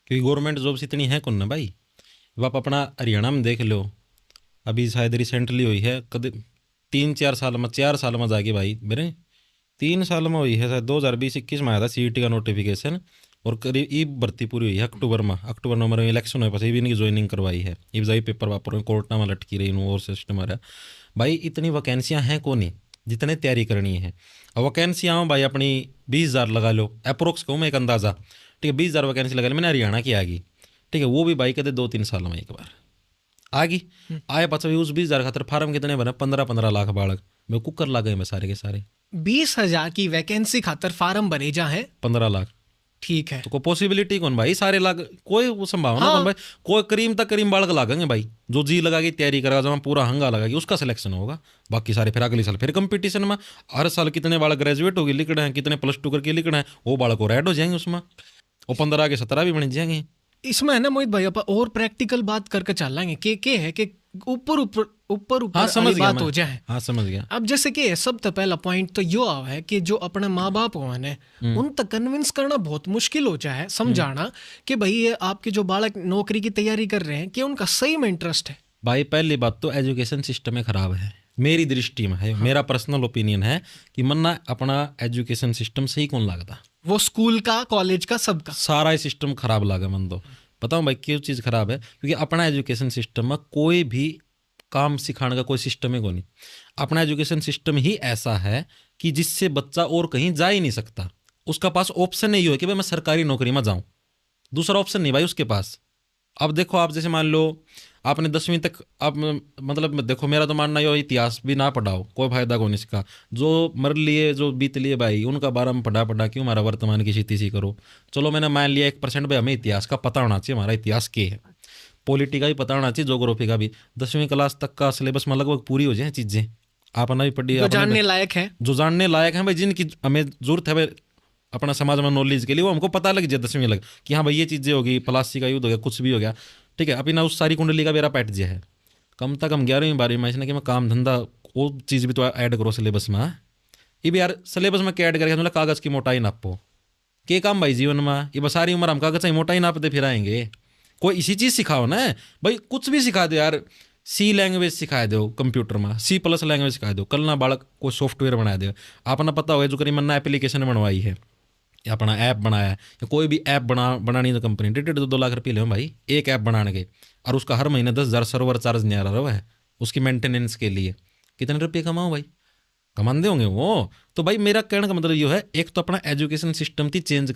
क्योंकि government jobs इतनी है कौन ना भाई। अब आप अपना हरियाणा में देख लो, अभी शायद रिसेंटली हुई है, कद 3-4 साल में, 4 साल में जाके भाई मेरे 3 साल में हुई है शायद, 2020-21 में आया था सीईटी का नोटिफिकेशन। और करीब ई भर्ती पूरी हुई है अक्टूबर नवंबर में इलेक्शन हुए, पास इवन की ज्वाइनिंग करवाई है, ई जाई पेपर वापर कोर्टा में लटकी रही और सिस्टम आ रहा भाई। इतनी वैकेंसियाँ हैं कौन ही जितने तैयारी करनी है। और वैकेंसियाँ भाई अपनी 20,000 लगा लो, अप्रोक्स कहूँ मैं एक अंदाज़ा, ठीक है 20,000 वैकेंसी लगा ली मैंने हरियाणा की आ गई, ठीक है वो भी भाई कहते 2-3 साल में एक बार आ गई। आए पाचा भी उस 20,000 खातर फार्म कितने बने, 15-15 लाख बालक मैं कुकर ला गए मैं सारे के सारे। 20,000 की वैकेंसी खातर फार्म बने जा है 15 लाख, ठीक है। तो कोई पॉसिबिलिटी कौन भाई, सारे लाग कोई वो संभावना कौन हाँ। भाई। कोई करीम तक करीम बालक लागेंगे भाई, जो जी लगा के तैयारी करेगा, जब पूरा हंगा लगा उसका सिलेक्शन होगा। बाकी सारे फिर अगले साल फिर कंपटीशन में, हर साल कितने बालक ग्रेजुएट होगी लिख रहे हैं, कितने +2 करके लिख रहे हैं, वो बालक को रेड हो जाएंगे उसमें, वो 15 के 17 भी बन जाएंगे। इसमें है ना मोहित भाई, अपन और प्रैक्टिकल बात करके चल लेंगे के है कि ऊपर ऊपर ऊपर हाँ ऊपर समझ वाली गया बात हो मैं, जाए। हाँ समझ गया। अब जैसे कि सब तो पहला पॉइंट तो यो आवा है कि जो अपने माँ बाप हुआ ने उन तक कन्विंस करना बहुत मुश्किल हो जाए, समझाना कि भाई ये आपके जो बालक नौकरी की तैयारी कर रहे हैं कि उनका सही में इंटरेस्ट है। भाई पहली बात तो एजुकेशन सिस्टम में खराब है, मेरी दृष्टि में है, मेरा पर्सनल ओपिनियन है कि मन्ना अपना एजुकेशन सिस्टम सही कौन लगता, वो स्कूल का कॉलेज का सबका सारा ही सिस्टम खराब लगा मन तो। बताऊँ भाई क्यों चीज़ खराब है, क्योंकि अपना एजुकेशन सिस्टम में कोई भी काम सिखाने का कोई सिस्टम ही को नहीं। अपना एजुकेशन सिस्टम ही ऐसा है कि जिससे बच्चा और कहीं जा ही नहीं सकता, उसका पास ऑप्शन नहीं हो कि भाई मैं सरकारी नौकरी में जाऊँ, दूसरा ऑप्शन नहीं भाई उसके पास। अब देखो आप जैसे मान लो आपने 10वीं तक, अब मतलब देखो मेरा तो मानना ये इतिहास भी ना पढ़ाओ कोई फायदा कौन इसका, जो मर लिए जो बीत लिए भाई उनका बारे में पढ़ा क्यों हमारा वर्तमान की स्थिति सी करो। चलो मैंने मान लिया 1% भाई हमें इतिहास का पता होना चाहिए, हमारा इतिहास क्या है, पॉलिटी का भी पता होना चाहिए, जोग्राफी का भी। 10वीं क्लास तक का सिलेबस में लगभग पूरी हो जाए चीज़ें, आपने भी पढ़ी, जो आपने जानने लायक है, जो जानने लायक हैं भाई, जिनकी हमें जरूरत है भाई अपना समाज में नॉलेज के लिए, वो हमको पता लग जाए 10वीं लग कि हाँ भाई ये चीज़ें होगी, प्लास्टिक का युद्ध हो गया, कुछ भी हो गया, ठीक है। अभी ना उस सारी कुंडली का मेरा पैट जे है, कम तक हम 11वीं 12वीं में इसने कि मैं काम धंधा वो चीज़ भी तो ऐड करो सिलेबस में। ये भी यार सिलेबस में क्या ऐड करके मतलब कागज़ की मोटाई नापो के काम भाई जीवन में, ये बस सारी उम्र हम कागज़ की मोटाई नापते फिर आएंगे। कोई इसी चीज़ सिखाओ ना भाई, कुछ भी सिखा दो यार, सी लैंग्वेज सिखा दो कंप्यूटर में, C+ लैंग्वेज सिखा दो, कल ना बालक को सॉफ्टवेयर बना दो। आपने पता होगा जो करीबन ना एप्लीकेशन बनवाई है या अपना ऐप बनाया है, या कोई भी ऐप बनानी तो कंपनी 1.5-2 लाख रुपये ले भाई एक ऐप बनाने के, और उसका हर महीने 10,000 सर्वर चार्ज नहीं आ रहा है उसकी मेंटेनेंस के लिए, कितने रुपये कमाओ भाई, कमाते होंगे वो। तो भाई मेरा कहने का मतलब ये है, एक तो अपना एजुकेशन सिस्टम थी चेंज कर